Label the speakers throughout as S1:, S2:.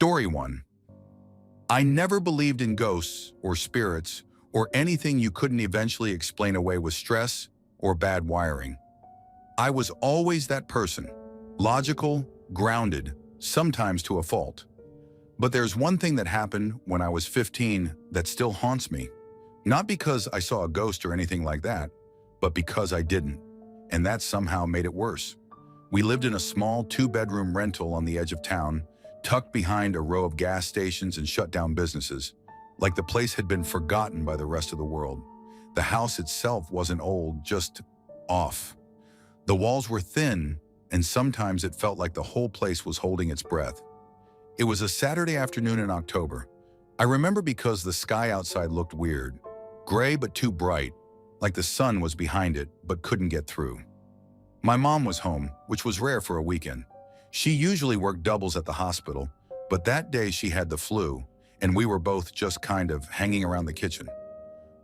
S1: Story 1. I never believed in ghosts or spirits or anything you couldn't eventually explain away with stress or bad wiring. I was always that person, logical, grounded, sometimes to a fault. But there's one thing that happened when I was 15 that still haunts me. Not because I saw a ghost or anything like that, but because I didn't, and that somehow made it worse. We lived in a small 2-bedroom rental on the edge of town, tucked behind a row of gas stations and shut-down businesses, like the place had been forgotten by the rest of the world. The house itself wasn't old, just off. The walls were thin, and sometimes it felt like the whole place was holding its breath. It was a Saturday afternoon in October. I remember because the sky outside looked weird, gray but too bright, like the sun was behind it but couldn't get through. My mom was home, which was rare for a weekend. She usually worked doubles at the hospital, but that day she had the flu, and we were both just kind of hanging around the kitchen.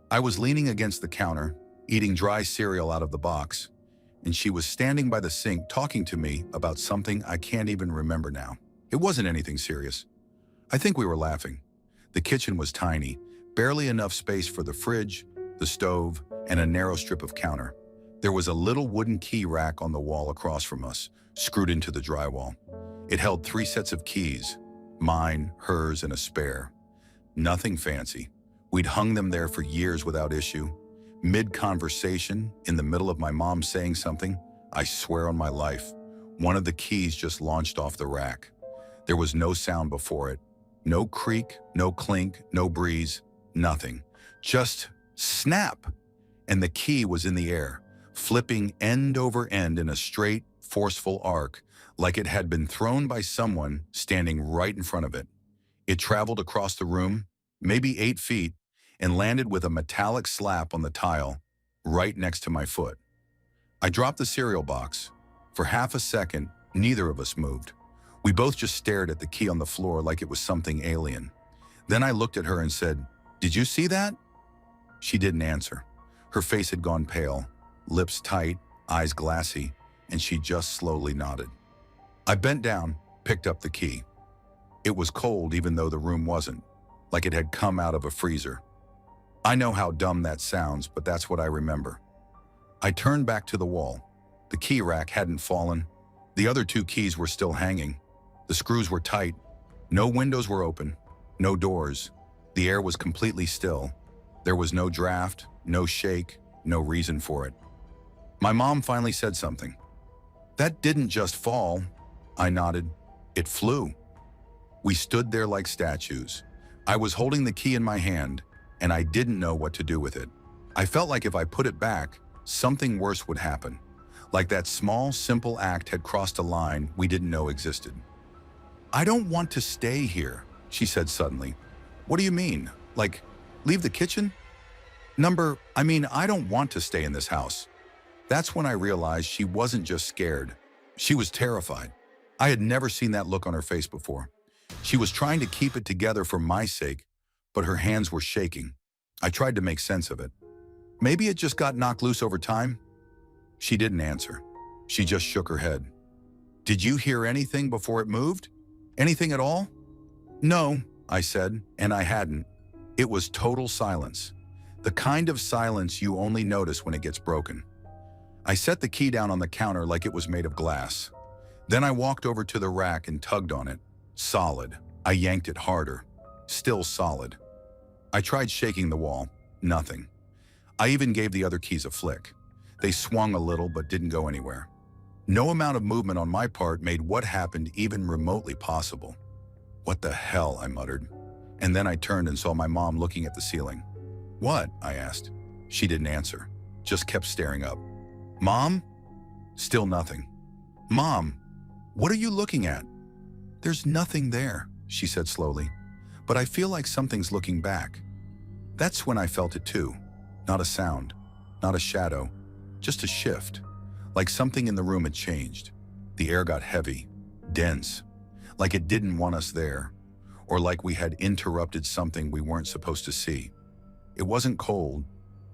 S1: I was leaning against the counter, eating dry cereal out of the box, and she was standing by the sink talking to me about something I can't even remember now. It wasn't anything serious. I think we were laughing. The kitchen was tiny, barely enough space for the fridge, the stove, and a narrow strip of counter. There was a little wooden key rack on the wall across from us, screwed into the drywall. It held 3 sets of keys, mine, hers, and a spare. Nothing fancy. We'd hung them there for years without issue. Mid-conversation, in the middle of my mom saying something, I swear on my life, one of the keys just launched off the rack. There was no sound before it. No creak, no clink, no breeze, nothing. Just snap! And the key was in the air, flipping end over end in a straight, forceful arc, like it had been thrown by someone standing right in front of it. It traveled across the room, maybe 8 feet, and landed with a metallic slap on the tile, right next to my foot. I dropped the cereal box. For half a second, neither of us moved. We both just stared at the key on the floor like it was something alien. Then I looked at her and said, "Did you see that?" She didn't answer. Her face had gone pale, lips tight, eyes glassy, and she just slowly nodded. I bent down, picked up the key. It was cold even though the room wasn't, like it had come out of a freezer. I know how dumb that sounds, but that's what I remember. I turned back to the wall. The key rack hadn't fallen. The other 2 keys were still hanging. The screws were tight. No windows were open, no doors. The air was completely still. There was no draft, no shake, no reason for it. My mom finally said something. "That didn't just fall." I nodded. "It flew." We stood there like statues. I was holding the key in my hand, and I didn't know what to do with it. I felt like if I put it back, something worse would happen. Like that small, simple act had crossed a line we didn't know existed. "I don't want to stay here," she said suddenly. "What do you mean? Like, leave the kitchen?" I don't want to stay in this house." That's when I realized she wasn't just scared. She was terrified. I had never seen that look on her face before. She was trying to keep it together for my sake, but her hands were shaking. I tried to make sense of it. "Maybe it just got knocked loose over time?" She didn't answer. She just shook her head. "Did you hear anything before it moved? Anything at all?" "No," I said, and I hadn't. It was total silence. The kind of silence you only notice when it gets broken. I set the key down on the counter like it was made of glass. Then I walked over to the rack and tugged on it. Solid. I yanked it harder. Still solid. I tried shaking the wall. Nothing. I even gave the other keys a flick. They swung a little but didn't go anywhere. No amount of movement on my part made what happened even remotely possible. "What the hell?" I muttered. And then I turned and saw my mom looking at the ceiling. "What?" I asked. She didn't answer, just kept staring up. "Mom?" Still nothing. "Mom, what are you looking at?" "There's nothing there," she said slowly, "but I feel like something's looking back." That's when I felt it too. Not a sound, not a shadow, just a shift. Like something in the room had changed. The air got heavy, dense, like it didn't want us there, or like we had interrupted something we weren't supposed to see. It wasn't cold,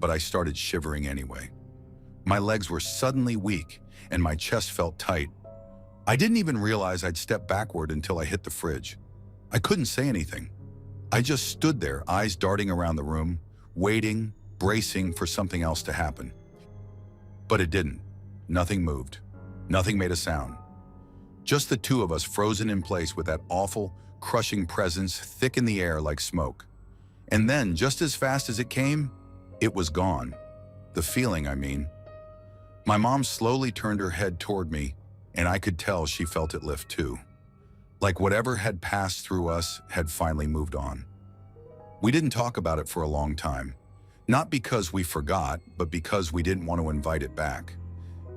S1: but I started shivering anyway. My legs were suddenly weak, and my chest felt tight. I didn't even realize I'd stepped backward until I hit the fridge. I couldn't say anything. I just stood there, eyes darting around the room, waiting, bracing for something else to happen. But it didn't. Nothing moved. Nothing made a sound. Just the two of us frozen in place with that awful, crushing presence thick in the air like smoke. And then, just as fast as it came, it was gone. The feeling, I mean. My mom slowly turned her head toward me, and I could tell she felt it lift too. Like whatever had passed through us had finally moved on. We didn't talk about it for a long time. Not because we forgot, but because we didn't want to invite it back.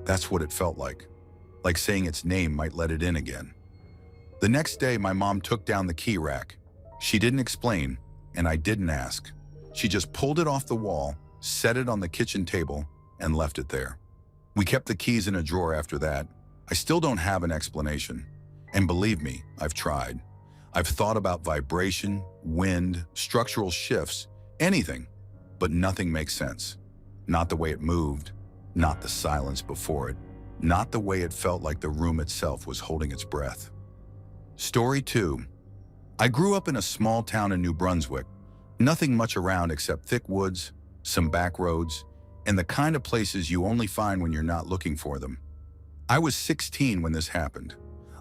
S1: That's what it felt like saying its name might let it in again. The next day, my mom took down the key rack. She didn't explain, and I didn't ask. She just pulled it off the wall, set it on the kitchen table, and left it there. We kept the keys in a drawer after that. I still don't have an explanation. And believe me, I've tried. I've thought about vibration, wind, structural shifts, anything, but nothing makes sense. Not the way it moved, not the silence before it, not the way it felt like the room itself was holding its breath. Story 2. I grew up in a small town in New Brunswick. Nothing much around except thick woods, some back roads, and the kind of places you only find when you're not looking for them. I was 16 when this happened.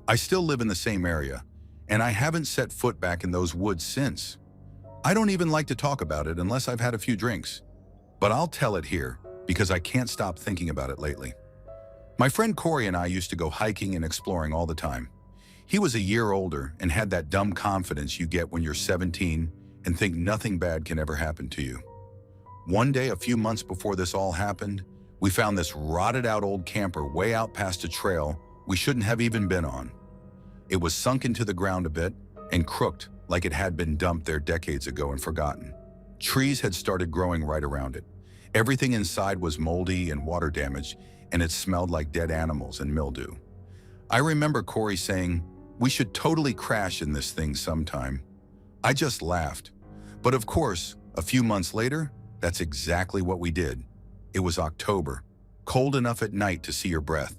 S1: I still live in the same area, and I haven't set foot back in those woods since. I don't even like to talk about it unless I've had a few drinks. But I'll tell it here, because I can't stop thinking about it lately. My friend Corey and I used to go hiking and exploring all the time. He was a year older and had that dumb confidence you get when you're 17 and think nothing bad can ever happen to you. One day, a few months before this all happened, we found this rotted out old camper way out past a trail we shouldn't have even been on. It was sunk into the ground a bit and crooked like it had been dumped there decades ago and forgotten. Trees had started growing right around it. Everything inside was moldy and water damaged, and it smelled like dead animals and mildew. I remember Corey saying, "We should totally crash in this thing sometime." I just laughed. But of course, a few months later, that's exactly what we did. It was October, cold enough at night to see your breath.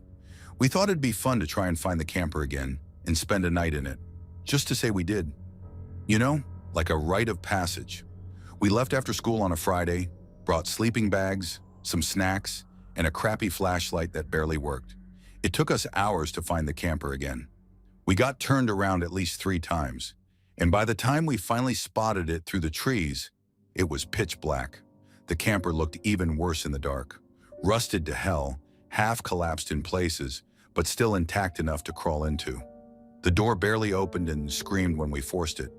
S1: We thought it'd be fun to try and find the camper again and spend a night in it, just to say we did. You know, like a rite of passage. We left after school on a Friday, brought sleeping bags, some snacks, and a crappy flashlight that barely worked. It took us hours to find the camper again. We got turned around at least 3 times, and by the time we finally spotted it through the trees, it was pitch black. The camper looked even worse in the dark. Rusted to hell, half collapsed in places, but still intact enough to crawl into. The door barely opened and screamed when we forced it.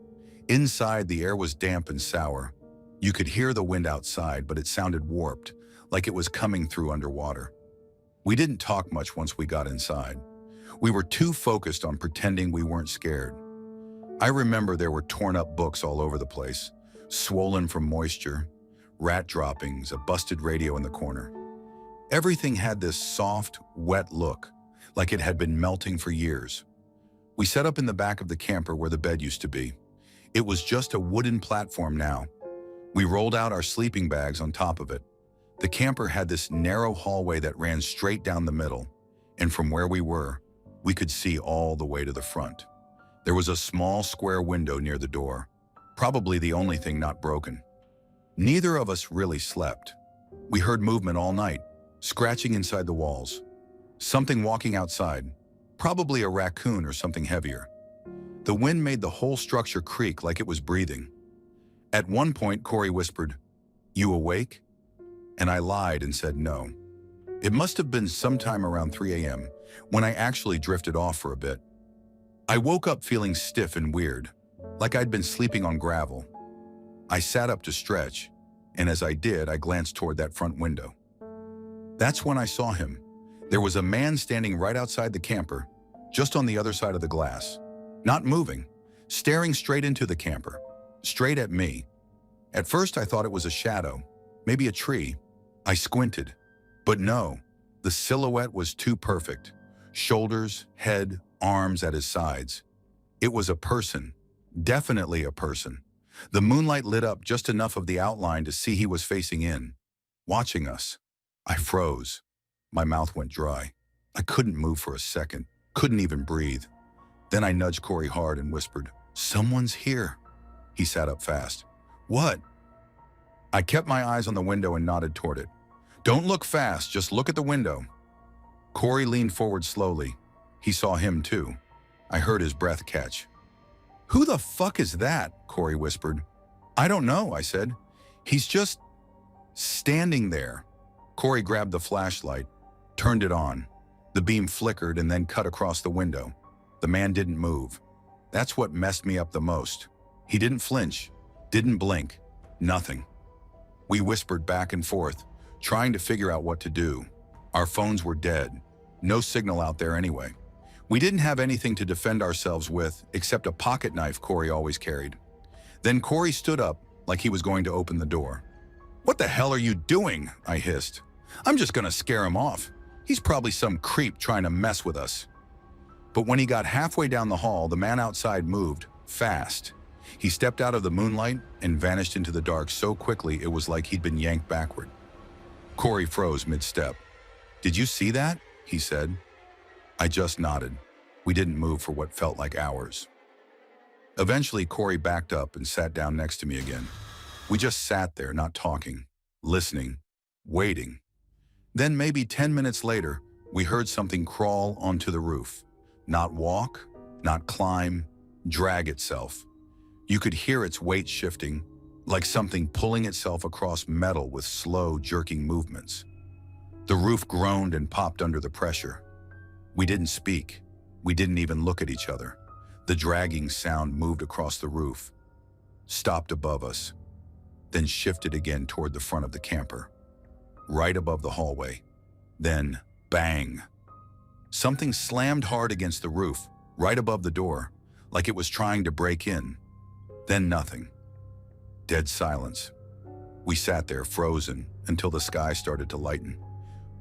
S1: Inside, the air was damp and sour. You could hear the wind outside, but it sounded warped, like it was coming through underwater. We didn't talk much once we got inside. We were too focused on pretending we weren't scared. I remember there were torn up books all over the place, swollen from moisture, rat droppings, a busted radio in the corner. Everything had this soft, wet look, like it had been melting for years. We set up in the back of the camper where the bed used to be. It was just a wooden platform now. We rolled out our sleeping bags on top of it. The camper had this narrow hallway that ran straight down the middle, and from where we were, we could see all the way to the front. There was a small square window near the door, probably the only thing not broken. Neither of us really slept. We heard movement all night, scratching inside the walls. Something walking outside, probably a raccoon or something heavier. The wind made the whole structure creak like it was breathing. At one point, Corey whispered, "You awake?" And I lied and said no. It must have been sometime around 3 a.m. when I actually drifted off for a bit. I woke up feeling stiff and weird, like I'd been sleeping on gravel. I sat up to stretch, and as I did, I glanced toward that front window. That's when I saw him. There was a man standing right outside the camper, just on the other side of the glass, not moving, staring straight into the camper, straight at me. At first, I thought it was a shadow, maybe a tree. I squinted, but no, the silhouette was too perfect. Shoulders, head, arms at his sides. It was a person, definitely a person. The moonlight lit up just enough of the outline to see he was facing in, watching us. I froze. My mouth went dry. I couldn't move for a second, couldn't even breathe. Then I nudged Corey hard and whispered, Someone's here. He sat up fast. What? I kept my eyes on the window and nodded toward it. Don't look fast, just look at the window. Corey leaned forward slowly. He saw him too. I heard his breath catch. Who the fuck is that? Corey whispered. I don't know, I said. He's just standing there. Corey grabbed the flashlight, turned it on. The beam flickered and then cut across the window. The man didn't move. That's what messed me up the most. He didn't flinch, didn't blink, nothing. We whispered back and forth, trying to figure out what to do. Our phones were dead. No signal out there anyway. We didn't have anything to defend ourselves with except a pocket knife Corey always carried. Then Corey stood up like he was going to open the door. What the hell are you doing? I hissed. I'm just gonna scare him off. He's probably some creep trying to mess with us. But when he got halfway down the hall, the man outside moved, fast. He stepped out of the moonlight and vanished into the dark so quickly it was like he'd been yanked backward. Corey froze mid-step. Did you see that? He said. I just nodded. We didn't move for what felt like hours. Eventually, Corey backed up and sat down next to me again. We just sat there, not talking, listening, waiting. Then maybe 10 minutes later, we heard something crawl onto the roof. Not walk, not climb, drag itself. You could hear its weight shifting, like something pulling itself across metal with slow, jerking movements. The roof groaned and popped under the pressure. We didn't speak. We didn't even look at each other. The dragging sound moved across the roof, stopped above us, then shifted again toward the front of the camper, right above the hallway. Then, bang! Something slammed hard against the roof, right above the door, like it was trying to break in. Then nothing. Dead silence. We sat there frozen until the sky started to lighten.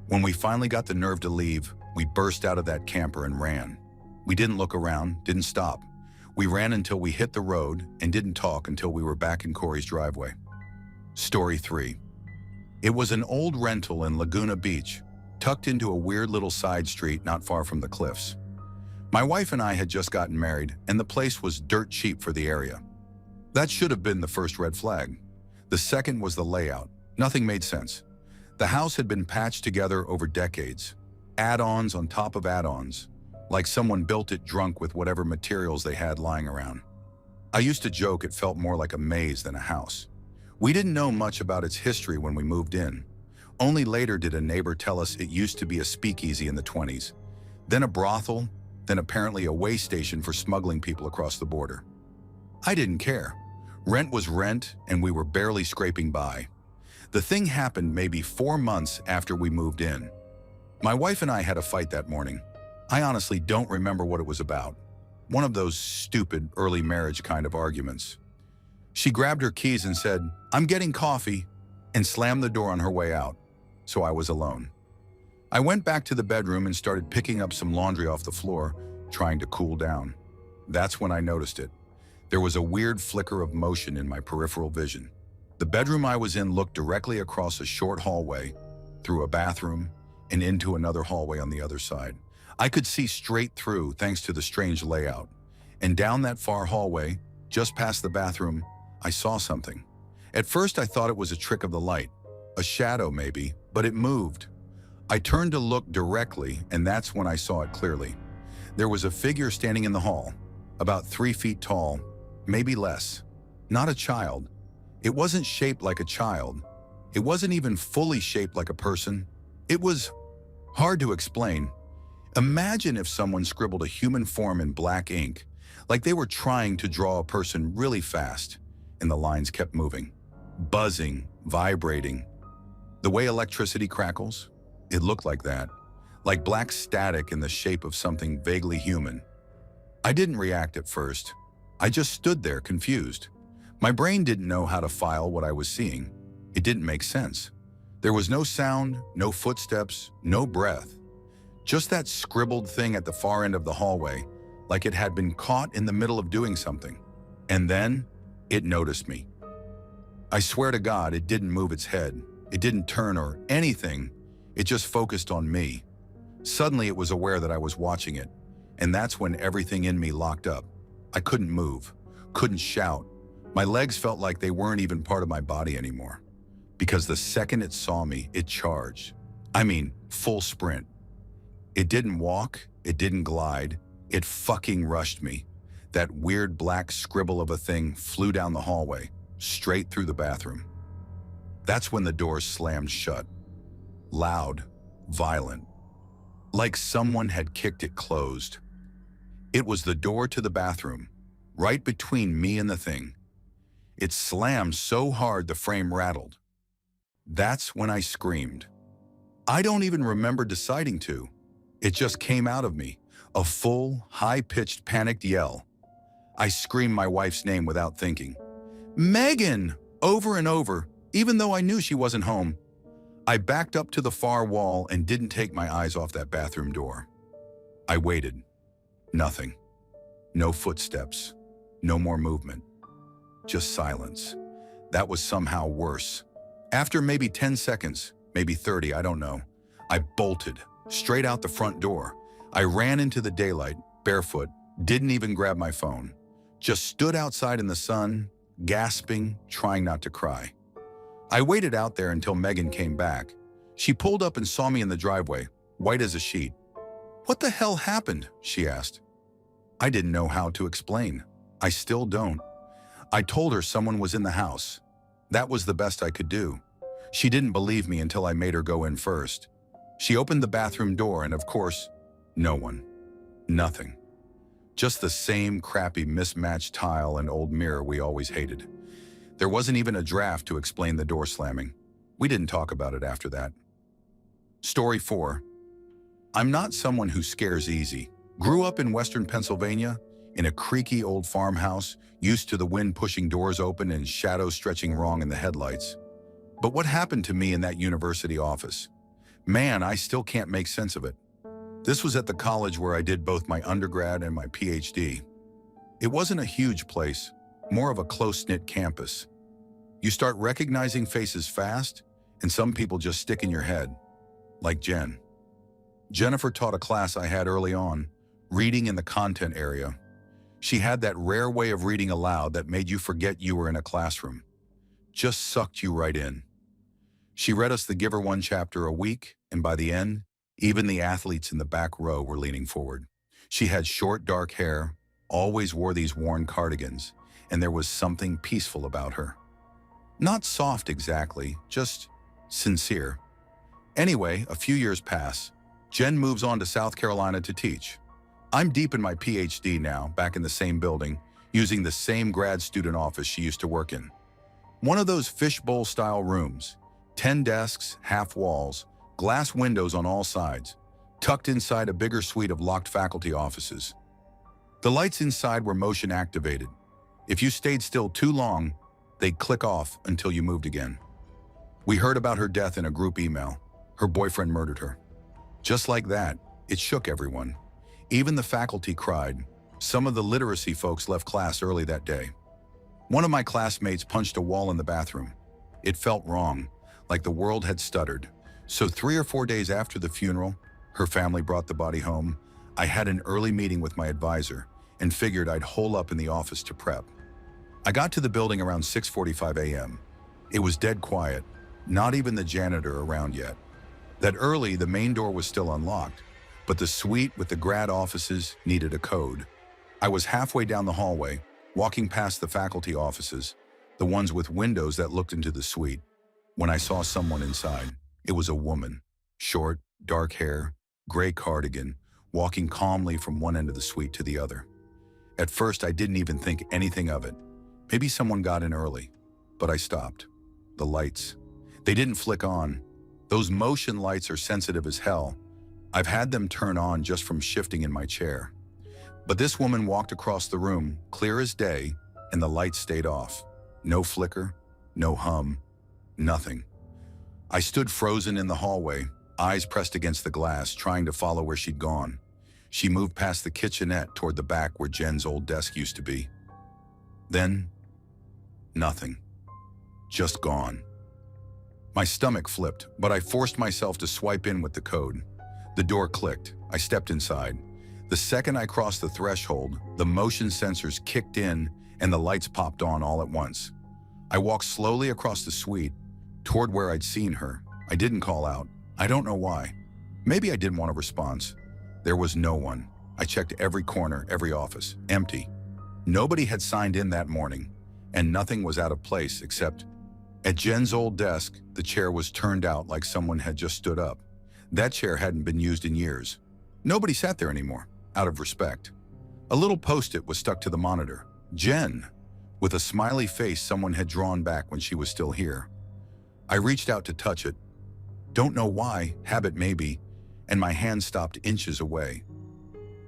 S1: When we finally got the nerve to leave, we burst out of that camper and ran. We didn't look around, didn't stop. We ran until we hit the road and didn't talk until we were back in Corey's driveway. Story 3. It was an old rental in Laguna Beach, tucked into a weird little side street not far from the cliffs. My wife and I had just gotten married, and the place was dirt cheap for the area. That should have been the first red flag. The second was the layout. Nothing made sense. The house had been patched together over decades. Add-ons on top of add-ons, like someone built it drunk with whatever materials they had lying around. I used to joke it felt more like a maze than a house. We didn't know much about its history when we moved in. Only later did a neighbor tell us it used to be a speakeasy in the 20s, then a brothel, then apparently a way station for smuggling people across the border. I didn't care. Rent was rent, and we were barely scraping by. The thing happened maybe 4 months after we moved in. My wife and I had a fight that morning. I honestly don't remember what it was about. One of those stupid early marriage kind of arguments. She grabbed her keys and said, "I'm getting coffee," and slammed the door on her way out. So I was alone. I went back to the bedroom and started picking up some laundry off the floor, trying to cool down. That's when I noticed it. There was a weird flicker of motion in my peripheral vision. The bedroom I was in looked directly across a short hallway, through a bathroom, and into another hallway on the other side. I could see straight through thanks to the strange layout. And down that far hallway, just past the bathroom, I saw something. At first I thought it was a trick of the light, a shadow maybe, but it moved. I turned to look directly, and that's when I saw it clearly. There was a figure standing in the hall, about 3 feet tall, maybe less. Not a child. It wasn't shaped like a child. It wasn't even fully shaped like a person. It was hard to explain. Imagine if someone scribbled a human form in black ink, like they were trying to draw a person really fast, and the lines kept moving, buzzing, vibrating. The way electricity crackles, it looked like that, like black static in the shape of something vaguely human. I didn't react at first. I just stood there confused. My brain didn't know how to file what I was seeing. It didn't make sense. There was no sound, no footsteps, no breath. Just that scribbled thing at the far end of the hallway, like it had been caught in the middle of doing something. And then, it noticed me. I swear to God, it didn't move its head. It didn't turn or anything. It just focused on me. Suddenly, it was aware that I was watching it, and that's when everything in me locked up. I couldn't move. couldn't shout. My legs felt like they weren't even part of my body anymore. Because the second it saw me, it charged. I mean, full sprint. It didn't walk, it didn't glide, it fucking rushed me. That weird black scribble of a thing flew down the hallway, straight through the bathroom. That's when the door slammed shut. Loud, violent. Like someone had kicked it closed. It was the door to the bathroom, right between me and the thing. It slammed so hard the frame rattled. That's when I screamed. I don't even remember deciding to. It just came out of me, a full, high-pitched, panicked yell. I screamed my wife's name without thinking. Megan! Over and over, even though I knew she wasn't home. I backed up to the far wall and didn't take my eyes off that bathroom door. I waited. Nothing. No footsteps. No more movement. Just silence. That was somehow worse. After maybe 10 seconds, maybe 30, I don't know, I bolted, straight out the front door. I ran into the daylight, barefoot, didn't even grab my phone. Just stood outside in the sun, gasping, trying not to cry. I waited out there until Megan came back. She pulled up and saw me in the driveway, white as a sheet. "What the hell happened?" she asked. I didn't know how to explain. I still don't. I told her someone was in the house. That was the best I could do. She didn't believe me until I made her go in first. She opened the bathroom door and, of course, no one. Nothing. Just the same crappy mismatched tile and old mirror we always hated. There wasn't even a draft to explain the door slamming. We didn't talk about it after that. Story 4. I'm not someone who scares easy. Grew up in Western Pennsylvania, in a creaky old farmhouse, used to the wind pushing doors open and shadows stretching wrong in the headlights. But what happened to me in that university office? Man, I still can't make sense of it. This was at the college where I did both my undergrad and my PhD. It wasn't a huge place, more of a close-knit campus. You start recognizing faces fast, and some people just stick in your head, like Jen. Jennifer taught a class I had early on, reading in the content area. She had that rare way of reading aloud that made you forget you were in a classroom. Just sucked you right in. She read us the Giver one chapter a week, and by the end, even the athletes in the back row were leaning forward. She had short, dark hair, always wore these worn cardigans, and there was something peaceful about her. Not soft exactly, just sincere. Anyway, a few years pass. Jen moves on to South Carolina to teach. I'm deep in my PhD now, back in the same building, using the same grad student office she used to work in. One of those fishbowl-style rooms, 10 desks, half walls, glass windows on all sides, tucked inside a bigger suite of locked faculty offices. The lights inside were motion activated. If you stayed still too long, they'd click off until you moved again. We heard about her death in a group email. Her boyfriend murdered her. Just like that, it shook everyone. Even the faculty cried. Some of the literacy folks left class early that day. One of my classmates punched a wall in the bathroom. It felt wrong, like the world had stuttered. So 3 or 4 days after the funeral, her family brought the body home. I had an early meeting with my advisor and figured I'd hole up in the office to prep. I got to the building around 6:45 a.m. It was dead quiet, not even the janitor around yet. That early, the main door was still unlocked, but the suite with the grad offices needed a code. I was halfway down the hallway, walking past the faculty offices, the ones with windows that looked into the suite, when I saw someone inside. It was a woman, short, dark hair, gray cardigan, walking calmly from one end of the suite to the other. At first, I didn't even think anything of it. Maybe someone got in early, but I stopped. The lights. They didn't flick on. Those motion lights are sensitive as hell. I've had them turn on just from shifting in my chair. But this woman walked across the room, clear as day, and the lights stayed off. No flicker, no hum, nothing. I stood frozen in the hallway, eyes pressed against the glass, trying to follow where she'd gone. She moved past the kitchenette toward the back where Jen's old desk used to be. Then, nothing. Just gone. My stomach flipped, but I forced myself to swipe in with the code. The door clicked. I stepped inside. The second I crossed the threshold, the motion sensors kicked in and the lights popped on all at once. I walked slowly across the suite, toward where I'd seen her. I didn't call out. I don't know why. Maybe I didn't want a response. There was no one. I checked every corner, every office. Empty. Nobody had signed in that morning, and nothing was out of place except at Jen's old desk, the chair was turned out like someone had just stood up. That chair hadn't been used in years. Nobody sat there anymore, out of respect. A little post-it was stuck to the monitor. Jen, with a smiley face someone had drawn back when she was still here. I reached out to touch it. Don't know why, habit maybe, and my hand stopped inches away.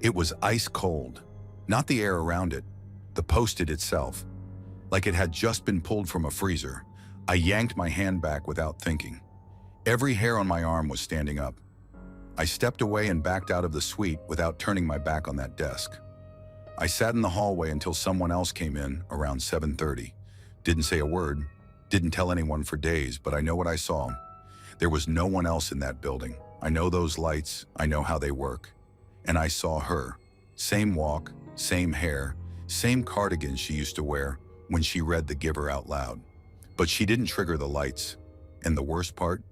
S1: It was ice cold, not the air around it, the post-it itself. Like it had just been pulled from a freezer. I yanked my hand back without thinking. Every hair on my arm was standing up. I stepped away and backed out of the suite without turning my back on that desk. I sat in the hallway until someone else came in around 7:30. Didn't say a word, didn't tell anyone for days, but I know what I saw. There was no one else in that building. I know those lights, I know how they work. And I saw her. Same walk, same hair, same cardigan she used to wear when she read The Giver out loud. But she didn't trigger the lights. And the worst part?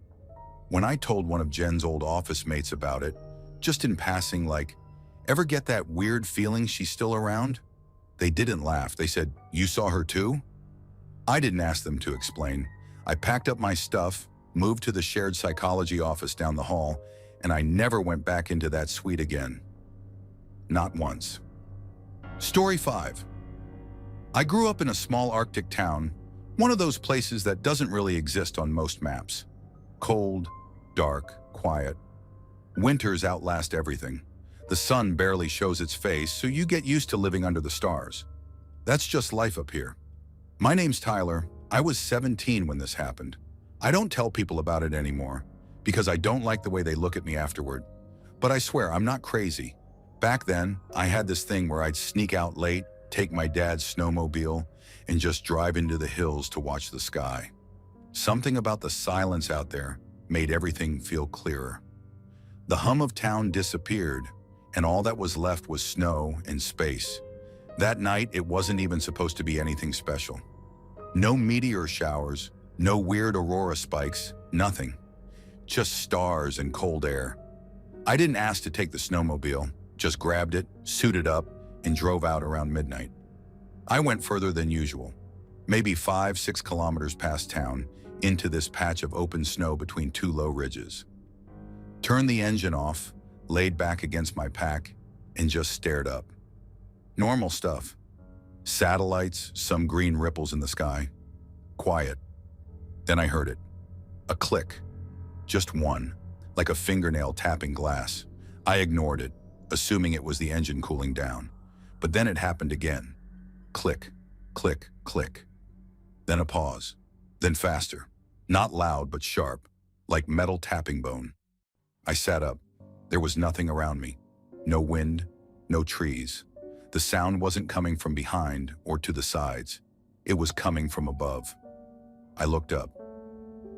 S1: When I told one of Jen's old office mates about it, just in passing like, ever get that weird feeling she's still around? They didn't laugh. They said, you saw her too? I didn't ask them to explain. I packed up my stuff, moved to the shared psychology office down the hall, and I never went back into that suite again. Not once. Story 5. I grew up in a small Arctic town, one of those places that doesn't really exist on most maps. Cold, dark, quiet. Winters outlast everything. The sun barely shows its face, so you get used to living under the stars. That's just life up here. My name's Tyler. I was 17 when this happened. I don't tell people about it anymore, because I don't like the way they look at me afterward. But I swear, I'm not crazy. Back then, I had this thing where I'd sneak out late, take my dad's snowmobile, and just drive into the hills to watch the sky. Something about the silence out there made everything feel clearer. The hum of town disappeared, and all that was left was snow and space. That night, it wasn't even supposed to be anything special. No meteor showers, no weird aurora spikes, nothing. Just stars and cold air. I didn't ask to take the snowmobile, just grabbed it, suited up, and drove out around midnight. I went further than usual, maybe 5-6 kilometers past town, into this patch of open snow between two low ridges. Turned the engine off, laid back against my pack, and just stared up. Normal stuff. Satellites, some green ripples in the sky. Quiet. Then I heard it. A click. Just one, like a fingernail tapping glass. I ignored it, assuming it was the engine cooling down. But then it happened again. Click, click, click. Then a pause. Then faster. Not loud, but sharp, like metal tapping bone. I sat up. There was nothing around me. No wind, no trees. The sound wasn't coming from behind or to the sides. It was coming from above. I looked up.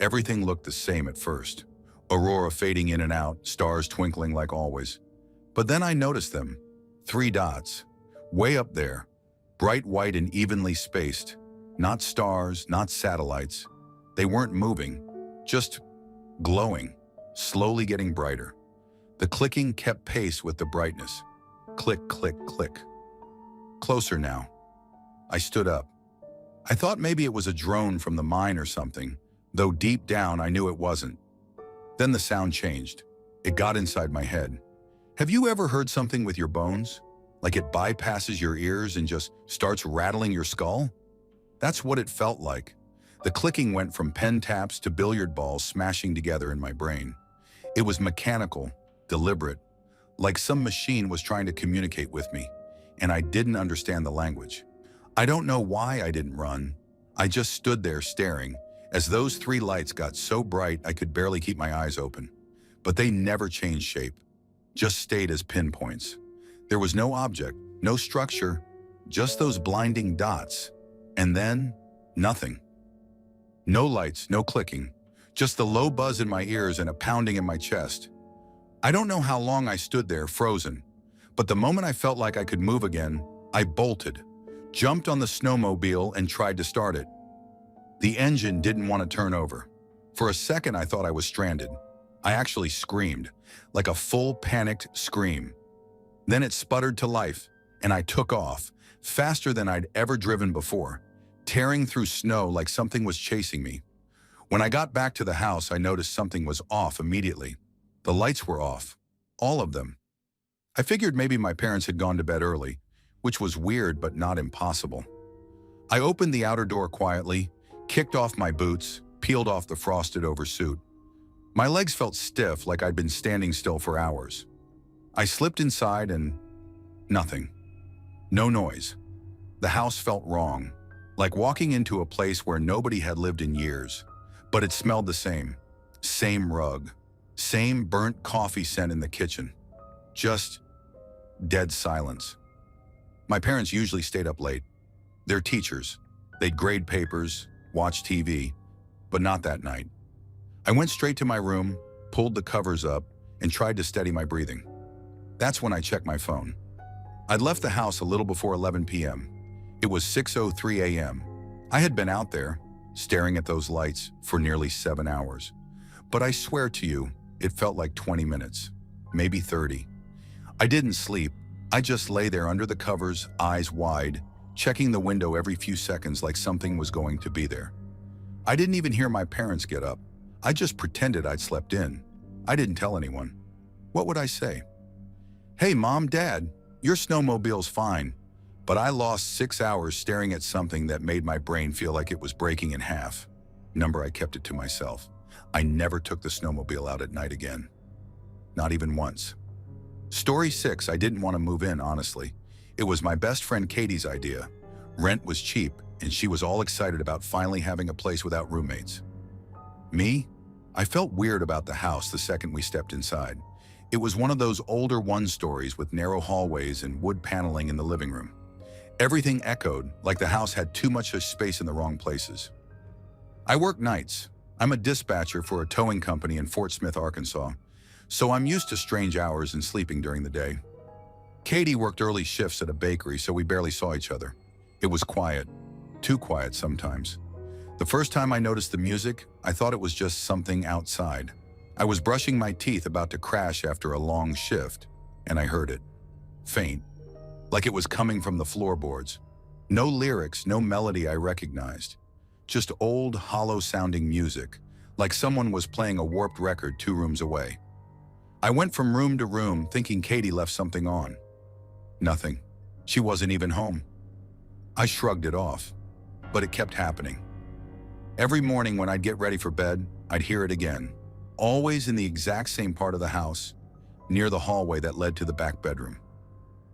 S1: Everything looked the same at first. Aurora fading in and out, stars twinkling like always. But then I noticed them. 3 dots. Way up there. Bright white and evenly spaced. Not stars, not satellites. They weren't moving, just glowing, slowly getting brighter. The clicking kept pace with the brightness. Click, click, click. Closer now. I stood up. I thought maybe it was a drone from the mine or something, though deep down I knew it wasn't. Then the sound changed. It got inside my head. Have you ever heard something with your bones? Like it bypasses your ears and just starts rattling your skull? That's what it felt like. The clicking went from pen taps to billiard balls smashing together in my brain. It was mechanical, deliberate, like some machine was trying to communicate with me, and I didn't understand the language. I don't know why I didn't run. I just stood there staring, as those 3 lights got so bright I could barely keep my eyes open. But they never changed shape, just stayed as pinpoints. There was no object, no structure, just those blinding dots. And then, nothing. No lights, no clicking, just the low buzz in my ears and a pounding in my chest. I don't know how long I stood there, frozen, but the moment I felt like I could move again, I bolted. Jumped on the snowmobile and tried to start it. The engine didn't want to turn over. For a second, I thought I was stranded. I actually screamed, like a full panicked scream. Then it sputtered to life, and I took off, faster than I'd ever driven before, tearing through snow like something was chasing me. When I got back to the house, I noticed something was off immediately. The lights were off, all of them. I figured maybe my parents had gone to bed early, which was weird but not impossible. I opened the outer door quietly, kicked off my boots, peeled off the frosted-over suit. My legs felt stiff, like I'd been standing still for hours. I slipped inside and nothing. No noise. The house felt wrong, like walking into a place where nobody had lived in years. But it smelled the same. Same rug. Same burnt coffee scent in the kitchen. Just dead silence. My parents usually stayed up late. They're teachers. They'd grade papers, watch TV, but not that night. I went straight to my room, pulled the covers up, and tried to steady my breathing. That's when I checked my phone. I'd left the house a little before 11 p.m. It was 6:03 a.m. I had been out there, staring at those lights, for nearly 7 hours. But I swear to you, it felt like 20 minutes, maybe 30. I didn't sleep. I just lay there under the covers, eyes wide, checking the window every few seconds like something was going to be there. I didn't even hear my parents get up. I just pretended I'd slept in. I didn't tell anyone. What would I say? Hey, Mom, Dad, your snowmobile's fine, but I lost 6 hours staring at something that made my brain feel like it was breaking in half. I kept it to myself. I never took the snowmobile out at night again. Not even once. Story 6, I didn't want to move in, honestly. It was my best friend Katie's idea. Rent was cheap, and she was all excited about finally having a place without roommates. Me? I felt weird about the house the second we stepped inside. It was one of those older one-stories with narrow hallways and wood paneling in the living room. Everything echoed, like the house had too much space in the wrong places. I work nights. I'm a dispatcher for a towing company in Fort Smith, Arkansas, so I'm used to strange hours and sleeping during the day. Katie worked early shifts at a bakery, so we barely saw each other. It was quiet, too quiet sometimes. The first time I noticed the music, I thought it was just something outside. I was brushing my teeth about to crash after a long shift, and I heard it. Faint, like it was coming from the floorboards. No lyrics, no melody I recognized. Just old, hollow-sounding music, like someone was playing a warped record 2 rooms away. I went from room to room, thinking Katie left something on. Nothing. She wasn't even home. I shrugged it off, but it kept happening. Every morning when I'd get ready for bed, I'd hear it again, always in the exact same part of the house, near the hallway that led to the back bedroom.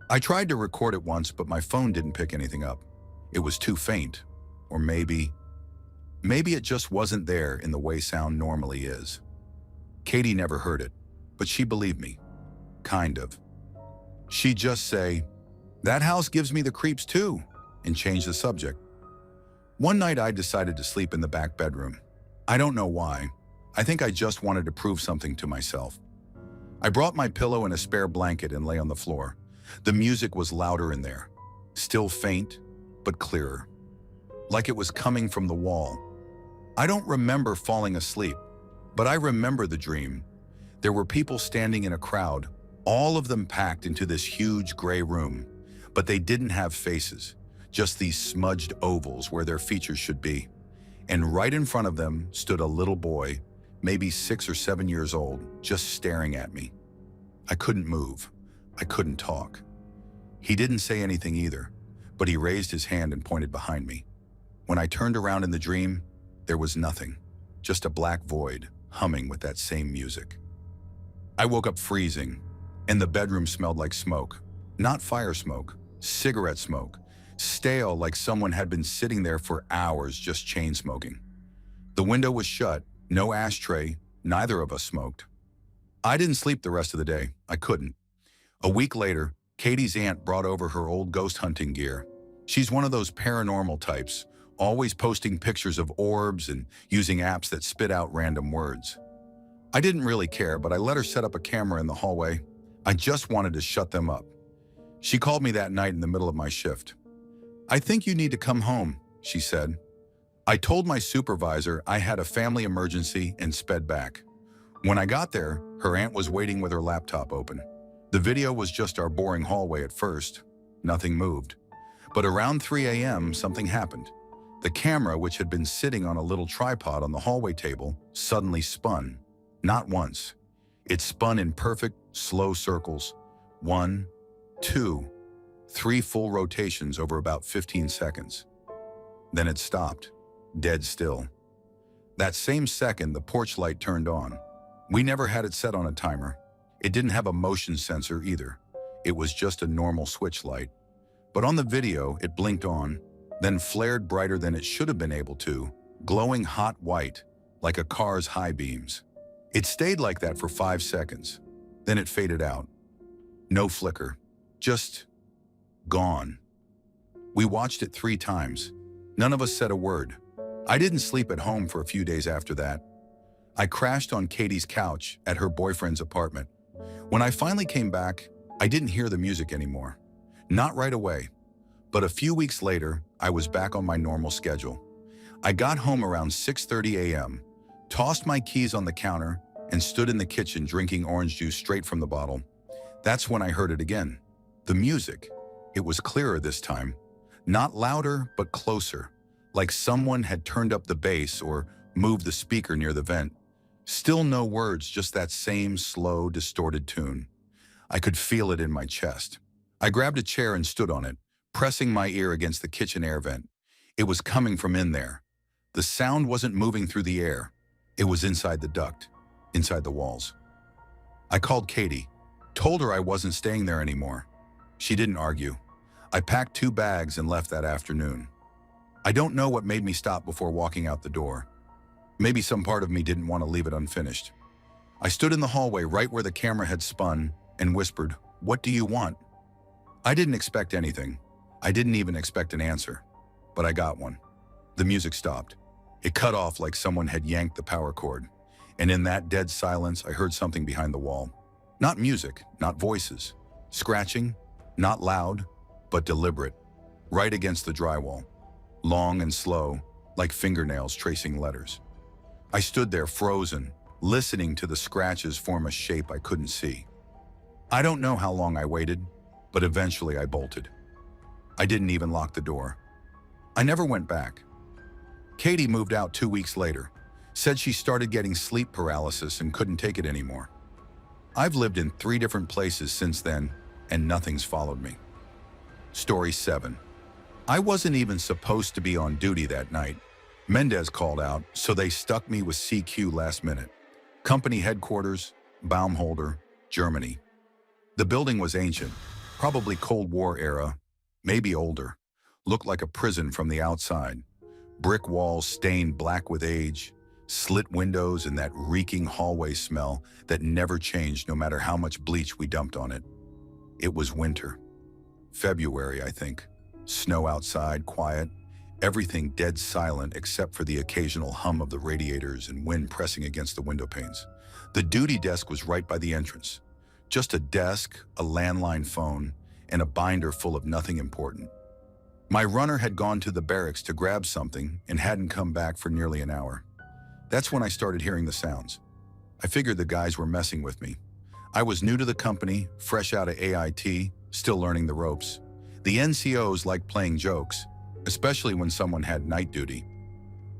S1: I tried to record it once, but my phone didn't pick anything up. It was too faint, or maybe it just wasn't there in the way sound normally is. Katie never heard it, but she believed me. Kind of. She'd just say, "That house gives me the creeps too," and change the subject. One night I decided to sleep in the back bedroom. I don't know why. I think I just wanted to prove something to myself. I brought my pillow and a spare blanket and lay on the floor. The music was louder in there, still faint, but clearer, like it was coming from the wall. I don't remember falling asleep, but I remember the dream. There were people standing in a crowd, all of them packed into this huge gray room, but they didn't have faces, just these smudged ovals where their features should be. And right in front of them stood a little boy, maybe 6 or 7 years old, just staring at me. I couldn't move. I couldn't talk. He didn't say anything either, but he raised his hand and pointed behind me. When I turned around in the dream, there was nothing, just a black void humming with that same music. I woke up freezing, and the bedroom smelled like smoke. Not fire smoke, cigarette smoke, stale like someone had been sitting there for hours just chain smoking. The window was shut, no ashtray, neither of us smoked. I didn't sleep the rest of the day. I couldn't. A week later, Katie's aunt brought over her old ghost hunting gear. She's one of those paranormal types, always posting pictures of orbs and using apps that spit out random words. I didn't really care, but I let her set up a camera in the hallway. I just wanted to shut them up. She called me that night in the middle of my shift. "I think you need to come home," she said. I told my supervisor I had a family emergency and sped back. When I got there, her aunt was waiting with her laptop open. The video was just our boring hallway at first. Nothing moved. But around 3 a.m., something happened. The camera, which had been sitting on a little tripod on the hallway table, suddenly spun. Not once. It spun in perfect, slow circles. 1, 2, 3 full rotations over about 15 seconds. Then it stopped, dead still. That same second, the porch light turned on. We never had it set on a timer. It didn't have a motion sensor either. It was just a normal switch light. But on the video, it blinked on, then flared brighter than it should have been able to, glowing hot white, like a car's high beams. It stayed like that for 5 seconds. Then it faded out. No flicker. Just gone. We watched it 3 times. None of us said a word. I didn't sleep at home for a few days after that. I crashed on Katie's couch at her boyfriend's apartment. When I finally came back, I didn't hear the music anymore. Not right away. But a few weeks later, I was back on my normal schedule. I got home around 6:30 a.m., tossed my keys on the counter, and stood in the kitchen drinking orange juice straight from the bottle. That's when I heard it again. The music. It was clearer this time. Not louder, but closer, like someone had turned up the bass or moved the speaker near the vent. Still no words, just that same slow, distorted tune. I could feel it in my chest. I grabbed a chair and stood on it, pressing my ear against the kitchen air vent. It was coming from in there. The sound wasn't moving through the air. It was inside the duct, inside the walls. I called Katie, told her I wasn't staying there anymore. She didn't argue. I packed 2 bags and left that afternoon. I don't know what made me stop before walking out the door. Maybe some part of me didn't want to leave it unfinished. I stood in the hallway right where the camera had spun and whispered, "What do you want?" I didn't expect anything. I didn't even expect an answer. But I got one. The music stopped. It cut off like someone had yanked the power cord. And in that dead silence, I heard something behind the wall. Not music, not voices. Scratching, not loud, but deliberate. Right against the drywall. Long and slow, like fingernails tracing letters. I stood there frozen, listening to the scratches form a shape I couldn't see. I don't know how long I waited, but eventually I bolted. I didn't even lock the door. I never went back. Katie moved out 2 weeks later, said she started getting sleep paralysis and couldn't take it anymore. I've lived in 3 different places since then, and nothing's followed me. Story 7. I wasn't even supposed to be on duty that night. Mendez called out, so they stuck me with CQ last minute. Company headquarters, Baumholder, Germany. The building was ancient, probably Cold War era, maybe older. Looked like a prison from the outside. Brick walls stained black with age, slit windows and that reeking hallway smell that never changed no matter how much bleach we dumped on it. It was winter. February, I think. Snow outside, quiet. Everything dead silent except for the occasional hum of the radiators and wind pressing against the window panes. The duty desk was right by the entrance. Just a desk, a landline phone, and a binder full of nothing important. My runner had gone to the barracks to grab something and hadn't come back for nearly an hour. That's when I started hearing the sounds. I figured the guys were messing with me. I was new to the company, fresh out of AIT, still learning the ropes. The NCOs liked playing jokes, especially when someone had night duty.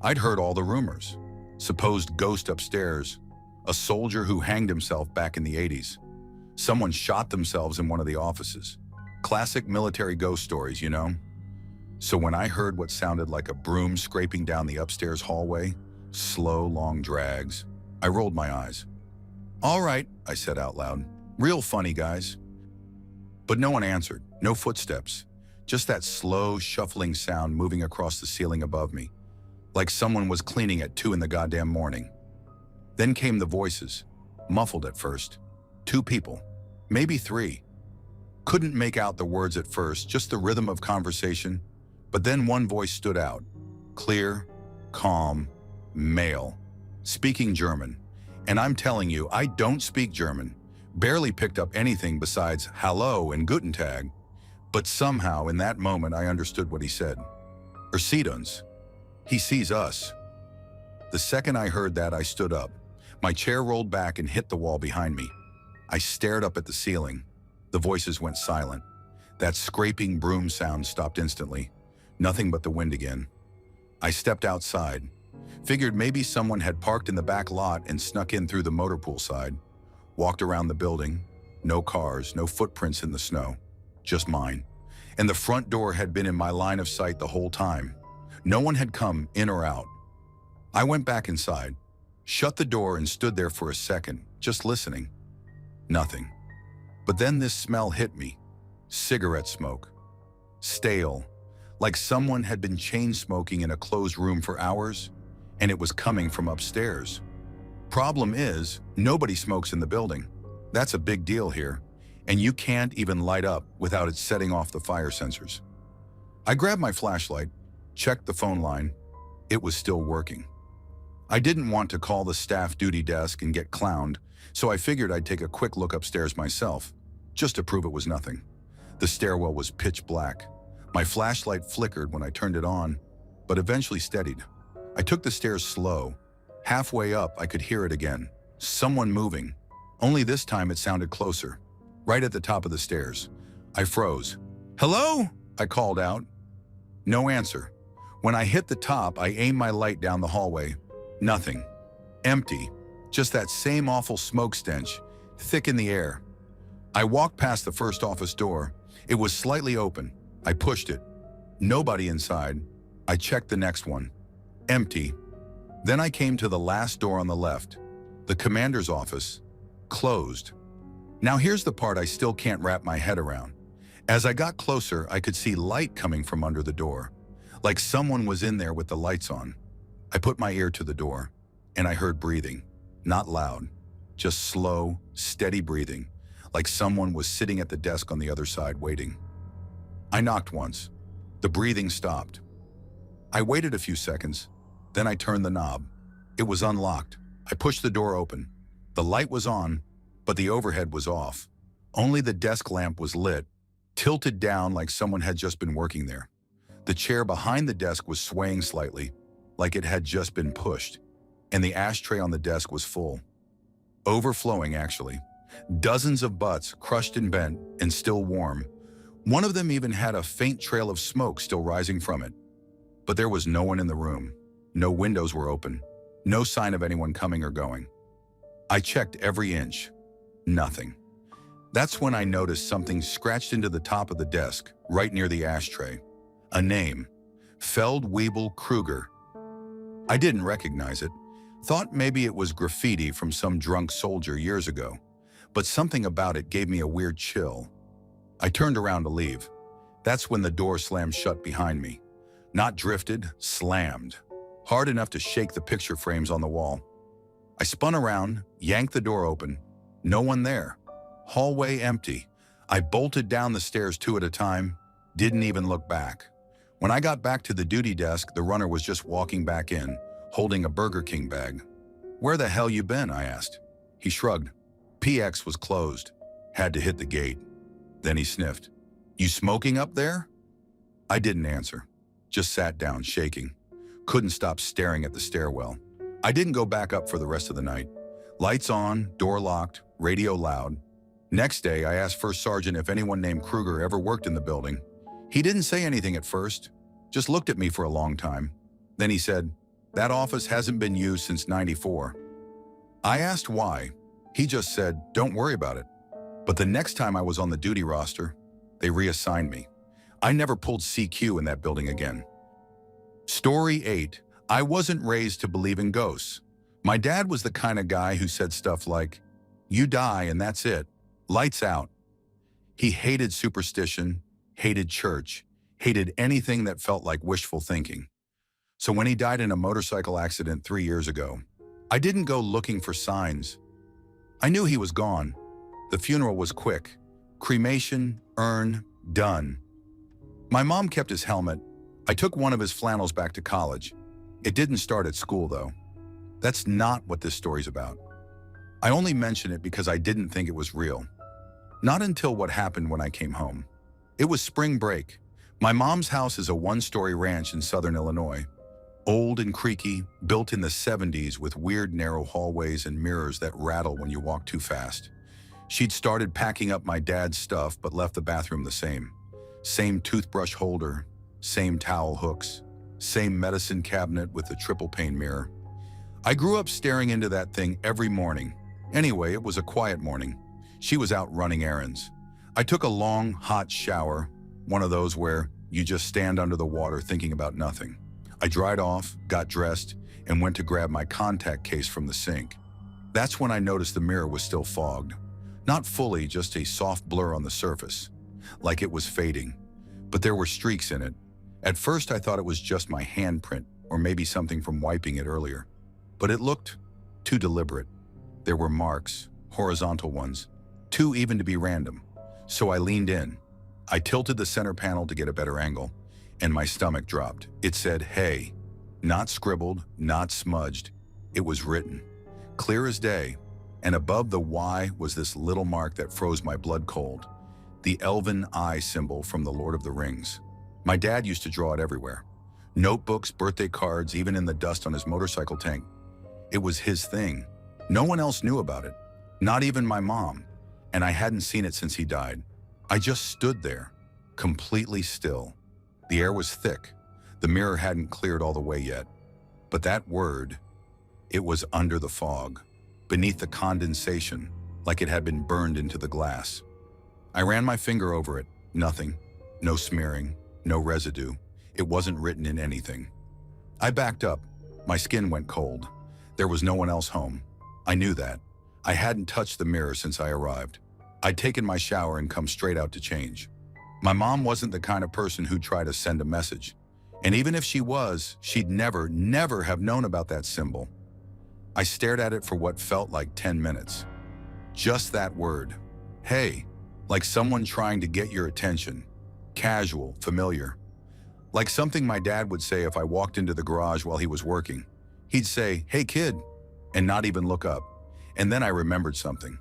S1: I'd heard all the rumors. Supposed ghost upstairs, a soldier who hanged himself back in the 80s. Someone shot themselves in one of the offices. Classic military ghost stories, you know? So when I heard what sounded like a broom scraping down the upstairs hallway, slow, long drags, I rolled my eyes. "All right," I said out loud. "Real funny, guys." But no one answered, no footsteps. Just that slow, shuffling sound moving across the ceiling above me, like someone was cleaning at 2 in the goddamn morning. Then came the voices, muffled at first. 2 people, maybe 3. Couldn't make out the words at first, just the rhythm of conversation. But then one voice stood out, clear, calm, male, speaking German. And I'm telling you, I don't speak German, barely picked up anything besides hello and guten Tag. But somehow, in that moment, I understood what he said. Ursidons. He sees us. The second I heard that, I stood up. My chair rolled back and hit the wall behind me. I stared up at the ceiling. The voices went silent. That scraping broom sound stopped instantly. Nothing but the wind again. I stepped outside. Figured maybe someone had parked in the back lot and snuck in through the motor pool side. Walked around the building. No cars, no footprints in the snow. Just mine. And the front door had been in my line of sight the whole time. No one had come in or out. I went back inside, shut the door and stood there for a second, just listening. Nothing. But then this smell hit me. Cigarette smoke. Stale. Like someone had been chain smoking in a closed room for hours, and it was coming from upstairs. Problem is, nobody smokes in the building. That's a big deal here, and you can't even light up without it setting off the fire sensors. I grabbed my flashlight, checked the phone line. It was still working. I didn't want to call the staff duty desk and get clowned, so I figured I'd take a quick look upstairs myself, just to prove it was nothing. The stairwell was pitch black. My flashlight flickered when I turned it on, but eventually steadied. I took the stairs slow. Halfway up, I could hear it again. Someone moving. Only this time it sounded closer, right at the top of the stairs. I froze. "Hello?" I called out. No answer. When I hit the top, I aimed my light down the hallway. Nothing. Empty. Just that same awful smoke stench, thick in the air. I walked past the first office door. It was slightly open. I pushed it. Nobody inside. I checked the next one. Empty. Then I came to the last door on the left. The commander's office. Closed. Now here's the part I still can't wrap my head around. As I got closer, I could see light coming from under the door, like someone was in there with the lights on. I put my ear to the door, and I heard breathing. Not loud, just slow, steady breathing, like someone was sitting at the desk on the other side waiting. I knocked once. The breathing stopped. I waited a few seconds, then I turned the knob. It was unlocked. I pushed the door open. The light was on, but the overhead was off. Only the desk lamp was lit, tilted down like someone had just been working there. The chair behind the desk was swaying slightly, like it had just been pushed, and the ashtray on the desk was full. Overflowing, actually. Dozens of butts, crushed and bent, and still warm. One of them even had a faint trail of smoke still rising from it. But there was no one in the room. No windows were open. No sign of anyone coming or going. I checked every inch. Nothing. That's when I noticed something scratched into the top of the desk, right near the ashtray. A name. Feldwebel Kruger. I didn't recognize it. Thought maybe it was graffiti from some drunk soldier years ago. But something about it gave me a weird chill. I turned around to leave. That's when the door slammed shut behind me. Not drifted, slammed. Hard enough to shake the picture frames on the wall. I spun around, yanked the door open. No one there. Hallway empty. I bolted down the stairs 2 at a time. Didn't even look back. When I got back to the duty desk, the runner was just walking back in, holding a Burger King bag. "Where the hell you been?" I asked. He shrugged. "PX was closed. Had to hit the gate." Then he sniffed. "You smoking up there?" I didn't answer. Just sat down, shaking. Couldn't stop staring at the stairwell. I didn't go back up for the rest of the night. Lights on, door locked, radio loud. Next day, I asked First Sergeant if anyone named Kruger ever worked in the building. He didn't say anything at first, just looked at me for a long time. Then he said, "That office hasn't been used since '94. I asked why. He just said, "Don't worry about it." But the next time I was on the duty roster, they reassigned me. I never pulled CQ in that building again. Story 8. I wasn't raised to believe in ghosts. My dad was the kind of guy who said stuff like, "You die and that's it. Lights out." He hated superstition, hated church, hated anything that felt like wishful thinking. So when he died in a motorcycle accident 3 years ago, I didn't go looking for signs. I knew he was gone. The funeral was quick. Cremation, urn, done. My mom kept his helmet. I took one of his flannels back to college. It didn't start at school, though. That's not what this story's about. I only mention it because I didn't think it was real. Not until what happened when I came home. It was spring break. My mom's house is a one-story ranch in southern Illinois. Old and creaky, built in the 70s with weird narrow hallways and mirrors that rattle when you walk too fast. She'd started packing up my dad's stuff but left the bathroom the same. Same toothbrush holder, same towel hooks, same medicine cabinet with the triple pane mirror. I grew up staring into that thing every morning. Anyway, it was a quiet morning. She was out running errands. I took a long, hot shower, one of those where you just stand under the water thinking about nothing. I dried off, got dressed, and went to grab my contact case from the sink. That's when I noticed the mirror was still fogged. Not fully, just a soft blur on the surface, like it was fading. But there were streaks in it. At first I thought it was just my handprint, or maybe something from wiping it earlier. But it looked too deliberate. There were marks, horizontal ones, too even to be random. So I leaned in. I tilted the center panel to get a better angle, and my stomach dropped. It said, "Hey," not scribbled, not smudged. It was written, clear as day, and above the Y was this little mark that froze my blood cold, the elven eye symbol from the Lord of the Rings. My dad used to draw it everywhere. Notebooks, birthday cards, even in the dust on his motorcycle tank. It was his thing. No one else knew about it, not even my mom, and I hadn't seen it since he died. I just stood there, completely still. The air was thick. The mirror hadn't cleared all the way yet. But that word, it was under the fog, beneath the condensation, like it had been burned into the glass. I ran my finger over it. Nothing. No smearing. No residue. It wasn't written in anything. I backed up. My skin went cold. There was no one else home. I knew that. I hadn't touched the mirror since I arrived. I'd taken my shower and come straight out to change. My mom wasn't the kind of person who'd try to send a message. And even if she was, she'd never have known about that symbol. I stared at it for what felt like 10 minutes. Just that word. Hey, like someone trying to get your attention. Casual, familiar. Like something my dad would say if I walked into the garage while he was working. He'd say, "Hey kid," and not even look up. And then I remembered something.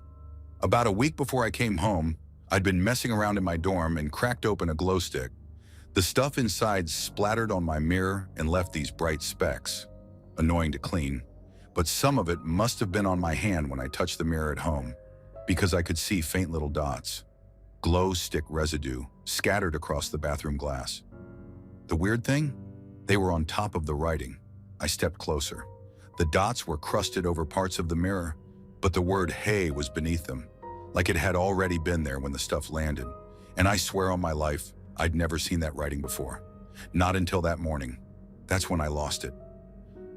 S1: About a week before I came home, I'd been messing around in my dorm and cracked open a glow stick. The stuff inside splattered on my mirror and left these bright specks. Annoying to clean, but some of it must have been on my hand when I touched the mirror at home, because I could see faint little dots. Glow stick residue scattered across the bathroom glass. The weird thing? They were on top of the writing. I stepped closer. The dots were crusted over parts of the mirror, but the word "hey" was beneath them, like it had already been there when the stuff landed. And I swear on my life, I'd never seen that writing before. Not until that morning. That's when I lost it.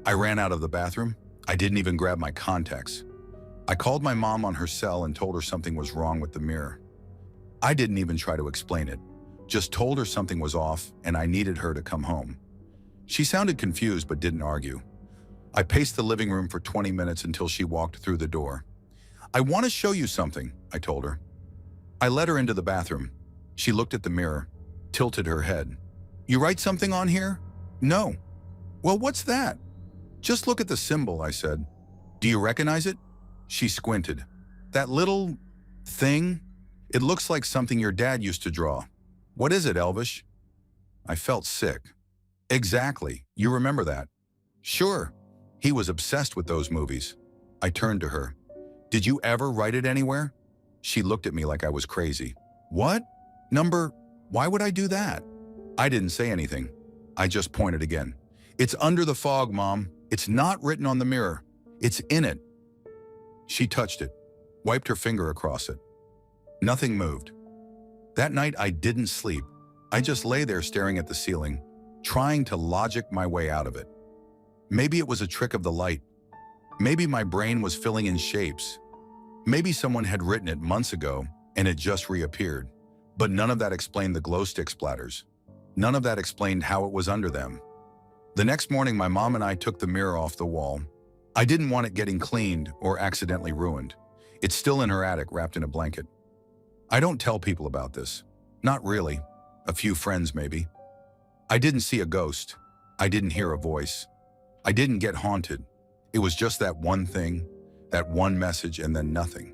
S1: I ran out of the bathroom. I didn't even grab my contacts. I called my mom on her cell and told her something was wrong with the mirror. I didn't even try to explain it, just told her something was off and I needed her to come home. She sounded confused but didn't argue. I paced the living room for 20 minutes until she walked through the door. "I want to show you something," I told her. I led her into the bathroom. She looked at the mirror, tilted her head. "You write something on here?" "No." "Well, what's that?" "Just look at the symbol," I said. "Do you recognize it?" She squinted. "That little thing? It looks like something your dad used to draw. What is it, Elvish?" I felt sick. "Exactly. You remember that?" "Sure. He was obsessed with those movies." I turned to her. "Did you ever write it anywhere?" She looked at me like I was crazy. "What? Why would I do that?" I didn't say anything. I just pointed again. "It's under the fog, Mom. It's not written on the mirror. It's in it." She touched it, wiped her finger across it. Nothing moved. That night I didn't sleep. I just lay there staring at the ceiling, trying to logic my way out of it. Maybe it was a trick of the light. Maybe my brain was filling in shapes. Maybe someone had written it months ago and it just reappeared. But none of that explained the glow stick splatters. None of that explained how it was under them. The next morning, my mom and I took the mirror off the wall. I didn't want it getting cleaned or accidentally ruined. It's still in her attic, wrapped in a blanket. I don't tell people about this. Not really. A few friends, maybe. I didn't see a ghost. I didn't hear a voice. I didn't get haunted. It was just that one thing, that one message, and then nothing.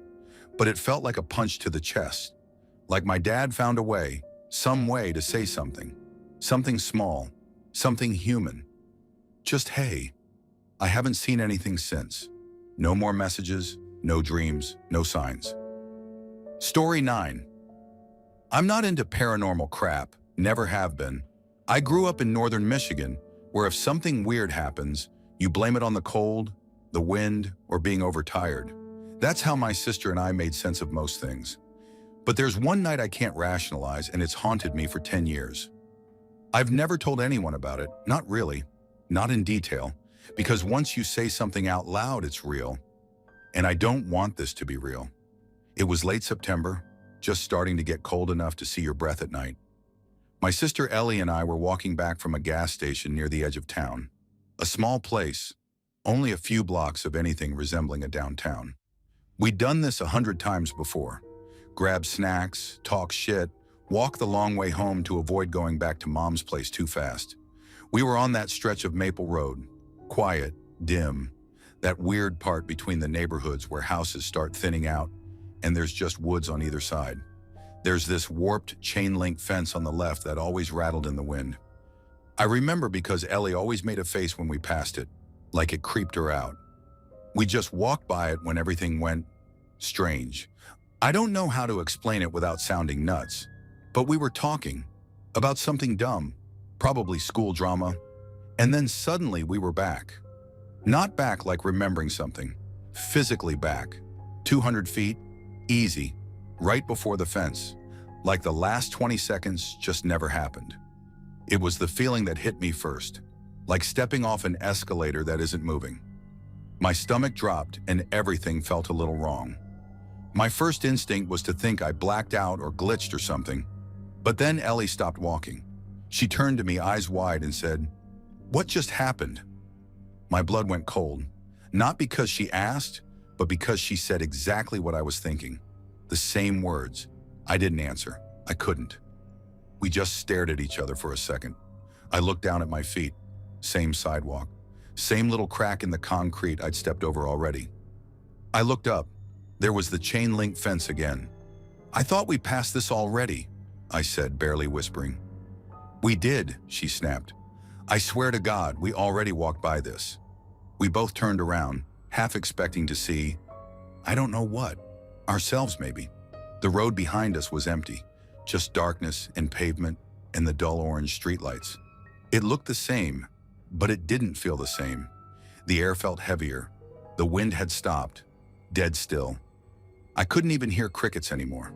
S1: But it felt like a punch to the chest. Like my dad found a way, some way to say something. Something small, something human. Just hey. I haven't seen anything since. No more messages, no dreams, no signs. Story 9. I'm not into paranormal crap, never have been. I grew up in northern Michigan, where if something weird happens, you blame it on the cold, the wind, or being overtired. That's how my sister and I made sense of most things. But there's one night I can't rationalize, and it's haunted me for 10 years. I've never told anyone about it, not really, not in detail, because once you say something out loud, it's real. And I don't want this to be real. It was late September, just starting to get cold enough to see your breath at night. My sister Ellie and I were walking back from a gas station near the edge of town. A small place, only a few blocks of anything resembling a downtown. We'd done this 100 times before. Grab snacks, talk shit, walk the long way home to avoid going back to Mom's place too fast. We were on that stretch of Maple Road, quiet, dim, that weird part between the neighborhoods where houses start thinning out and there's just woods on either side. There's this warped chain-link fence on the left that always rattled in the wind. I remember because Ellie always made a face when we passed it, like it creeped her out. We just walked by it when everything went strange. I don't know how to explain it without sounding nuts, but we were talking about something dumb, probably school drama, and then suddenly we were back. Not back like remembering something, physically back. 200 feet, easy, right before the fence, like the last 20 seconds just never happened. It was the feeling that hit me first, like stepping off an escalator that isn't moving. My stomach dropped and everything felt a little wrong. My first instinct was to think I blacked out or glitched or something, but then Ellie stopped walking. She turned to me, eyes wide, and said, "What just happened?" My blood went cold, not because she asked, but because she said exactly what I was thinking. The same words. I didn't answer. I couldn't. We just stared at each other for a second. I looked down at my feet. Same sidewalk. Same little crack in the concrete I'd stepped over already. I looked up. There was the chain link fence again. "I thought we passed this already," I said, barely whispering. "We did," she snapped. "I swear to God, we already walked by this." We both turned around, half expecting to see, I don't know what, ourselves maybe. The road behind us was empty, just darkness and pavement and the dull orange streetlights. It looked the same, but it didn't feel the same. The air felt heavier. The wind had stopped, dead still. I couldn't even hear crickets anymore.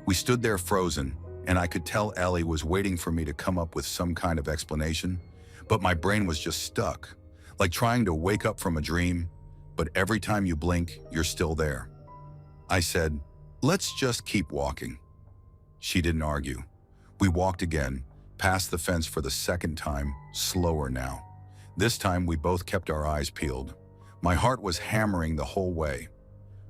S1: We stood there frozen, and I could tell Ellie was waiting for me to come up with some kind of explanation, but my brain was just stuck, like trying to wake up from a dream, but every time you blink, you're still there. I said, "Let's just keep walking." She didn't argue. We walked again, past the fence for the second time, slower now. This time we both kept our eyes peeled. My heart was hammering the whole way.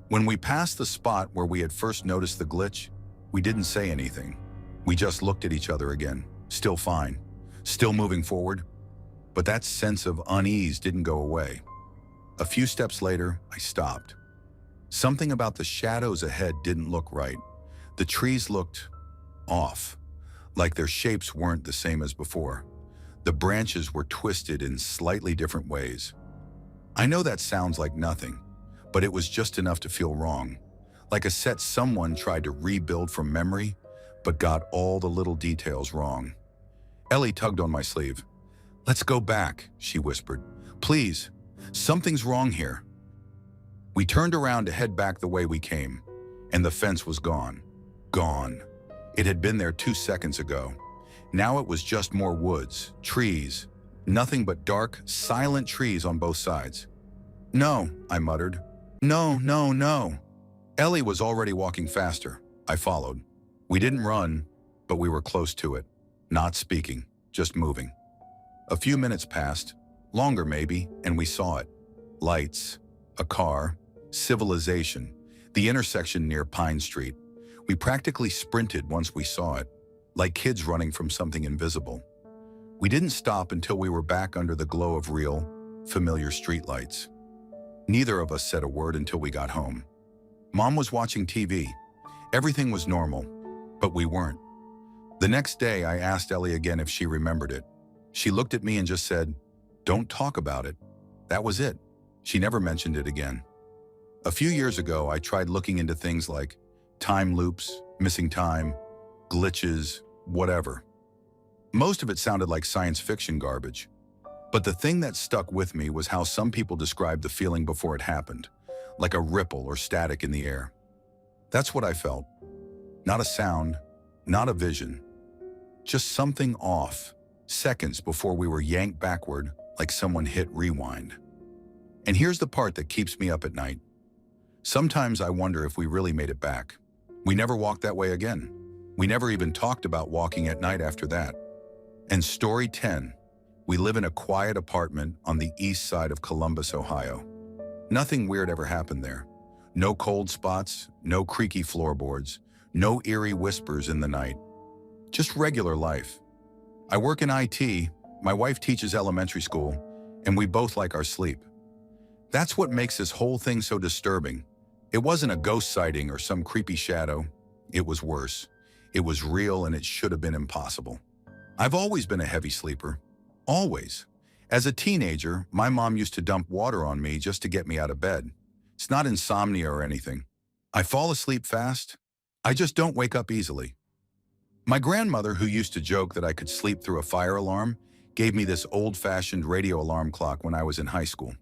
S1: When we passed the spot where we had first noticed the glitch, we didn't say anything. We just looked at each other again, still fine, still moving forward. But that sense of unease didn't go away. A few steps later, I stopped. Something about the shadows ahead didn't look right. The trees looked off, like their shapes weren't the same as before. The branches were twisted in slightly different ways. I know that sounds like nothing, but it was just enough to feel wrong, like a set someone tried to rebuild from memory, but got all the little details wrong. Ellie tugged on my sleeve. "Let's go back," she whispered. "Please, something's wrong here." We turned around to head back the way we came, and the fence was gone. Gone. It had been there 2 seconds ago. Now it was just more woods, trees, nothing but dark, silent trees on both sides. "No," I muttered. "No, no, no." Ellie was already walking faster. I followed. We didn't run, but we were close to it, not speaking, just moving. A few minutes passed, longer maybe, and we saw it. Lights, a car, civilization, the intersection near Pine Street. We practically sprinted once we saw it, like kids running from something invisible. We didn't stop until we were back under the glow of real, familiar streetlights. Neither of us said a word until we got home. Mom was watching TV. Everything was normal, but we weren't. The next day, I asked Ellie again if she remembered it. She looked at me and just said, "Don't talk about it." That was it. She never mentioned it again. A few years ago, I tried looking into things like time loops, missing time, glitches, whatever. Most of it sounded like science fiction garbage. But the thing that stuck with me was how some people described the feeling before it happened, like a ripple or static in the air. That's what I felt. Not a sound, not a vision, just something off, seconds before we were yanked backward like someone hit rewind. And here's the part that keeps me up at night. Sometimes I wonder if we really made it back. We never walked that way again. We never even talked about walking at night after that. And story 10, we live in a quiet apartment on the east side of Columbus, Ohio. Nothing weird ever happened there. No cold spots, no creaky floorboards, no eerie whispers in the night. Just regular life. I work in IT, my wife teaches elementary school, and we both like our sleep. That's what makes this whole thing so disturbing. It wasn't a ghost sighting or some creepy shadow. It was worse. It was real, and it should have been impossible. I've always been a heavy sleeper. Always. As a teenager, my mom used to dump water on me just to get me out of bed. It's not insomnia or anything. I fall asleep fast. I just don't wake up easily. My grandmother, who used to joke that I could sleep through a fire alarm, gave me this old-fashioned radio alarm clock when I was in high school.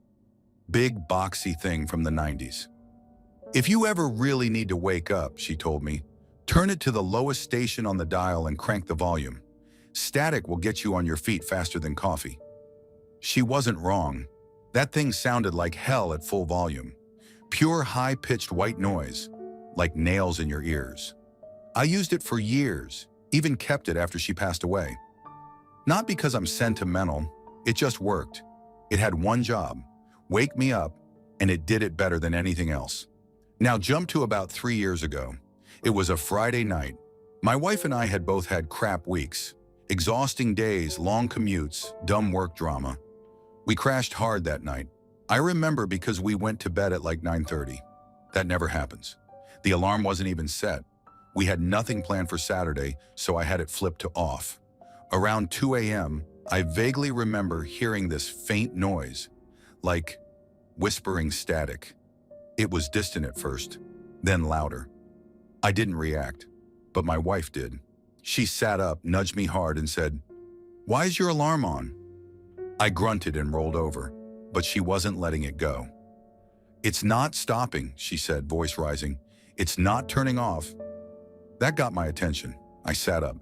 S1: Big, boxy thing from the 90s. If you ever really need to wake up, she told me, turn it to the lowest station on the dial and crank the volume. Static will get you on your feet faster than coffee. She wasn't wrong. That thing sounded like hell at full volume. Pure high-pitched white noise, like nails in your ears. I used it for years, even kept it after she passed away. Not because I'm sentimental, it just worked. It had one job, wake me up, and it did it better than anything else. Now jump to about 3 years ago. It was a Friday night. My wife and I had both had crap weeks. Exhausting days, long commutes, dumb work drama. We crashed hard that night. I remember because we went to bed at like 9:30. That never happens. The alarm wasn't even set. We had nothing planned for Saturday, so I had it flipped to off. Around 2 a.m., I vaguely remember hearing this faint noise, like whispering static. It was distant at first, then louder. I didn't react, but my wife did. She sat up, nudged me hard, and said, "Why is your alarm on?" I grunted and rolled over, but she wasn't letting it go. "It's not stopping," she said, voice rising. "It's not turning off." That got my attention. I sat up.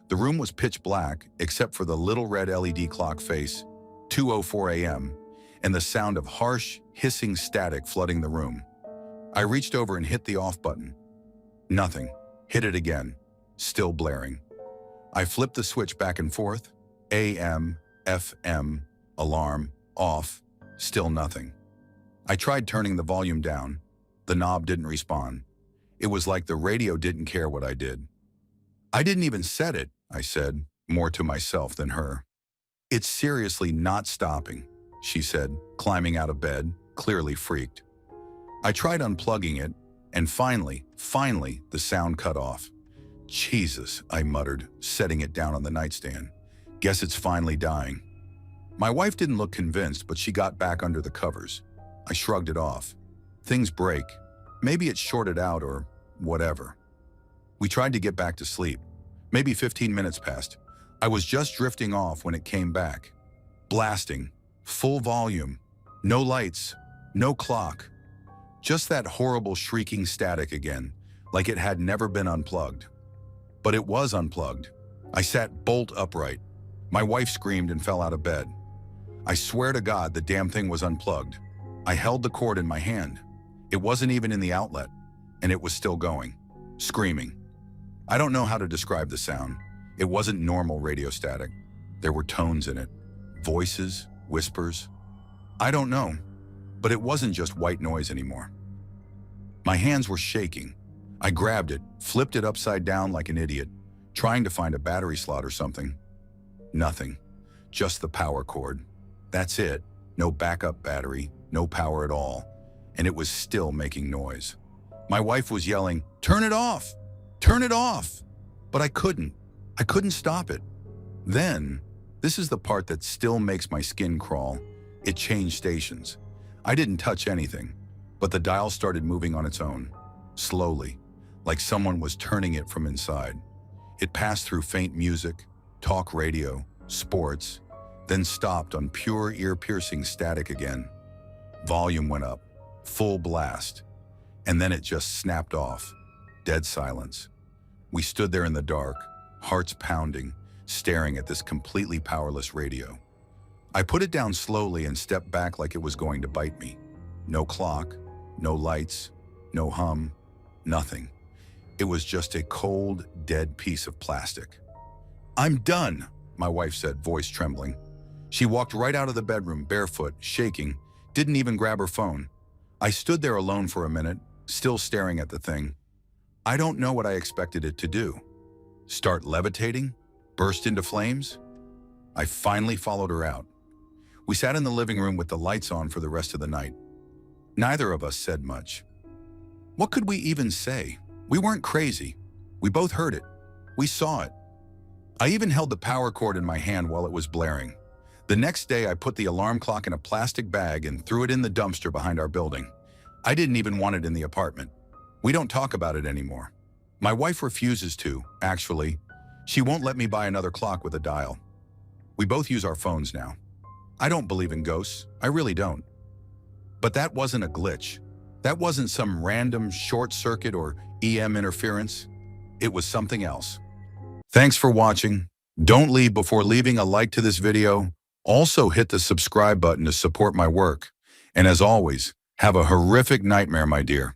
S1: The room was pitch black, except for the little red LED clock face, 2:04 a.m., and the sound of harsh, hissing static flooding the room. I reached over and hit the off button. Nothing. Hit it again. Still blaring. I flipped the switch back and forth. AM, FM, alarm, off, still nothing. I tried turning the volume down. The knob didn't respond. It was like the radio didn't care what I did. "I didn't even set it," I said, more to myself than her. "It's seriously not stopping," she said, climbing out of bed, clearly freaked. I tried unplugging it, and finally, the sound cut off. "Jesus," I muttered, setting it down on the nightstand. "Guess it's finally dying." My wife didn't look convinced, but she got back under the covers. I shrugged it off. Things break. Maybe it shorted out or whatever. We tried to get back to sleep. Maybe 15 minutes passed. I was just drifting off when it came back. Blasting. Full volume. No lights. No clock. Just that horrible shrieking static again, like it had never been unplugged. But it was unplugged. I sat bolt upright. My wife screamed and fell out of bed. I swear to God the damn thing was unplugged. I held the cord in my hand. It wasn't even in the outlet, and it was still going, screaming. I don't know how to describe the sound. It wasn't normal radio static. There were tones in it, voices, whispers. I don't know, but it wasn't just white noise anymore. My hands were shaking. I grabbed it, flipped it upside down like an idiot, trying to find a battery slot or something. Nothing. Just the power cord. That's it. No backup battery, no power at all. And it was still making noise. My wife was yelling, "Turn it off! Turn it off!" But I couldn't. I couldn't stop it. Then, this is the part that still makes my skin crawl, it changed stations. I didn't touch anything, but the dial started moving on its own, slowly, like someone was turning it from inside. It passed through faint music, talk radio, sports, then stopped on pure ear-piercing static again. Volume went up, full blast, and then it just snapped off. Dead silence. We stood there in the dark, hearts pounding, staring at this completely powerless radio. I put it down slowly and stepped back like it was going to bite me. No clock, no lights, no hum, nothing. It was just a cold, dead piece of plastic. "I'm done," my wife said, voice trembling. She walked right out of the bedroom, barefoot, shaking, didn't even grab her phone. I stood there alone for a minute, still staring at the thing. I don't know what I expected it to do. Start levitating? Burst into flames? I finally followed her out. We sat in the living room with the lights on for the rest of the night. Neither of us said much. What could we even say? We weren't crazy. We both heard it. We saw it. I even held the power cord in my hand while it was blaring. The next day, I put the alarm clock in a plastic bag and threw it in the dumpster behind our building. I didn't even want it in the apartment. We don't talk about it anymore. My wife refuses to, actually. She won't let me buy another clock with a dial. We both use our phones now. I don't believe in ghosts. I really don't. But that wasn't a glitch. That wasn't some random short circuit or EM interference. It was something else. Thanks for watching. Don't leave before leaving a like to this video. Also hit the subscribe button to support my work. And as always, have a horrific nightmare, my dear.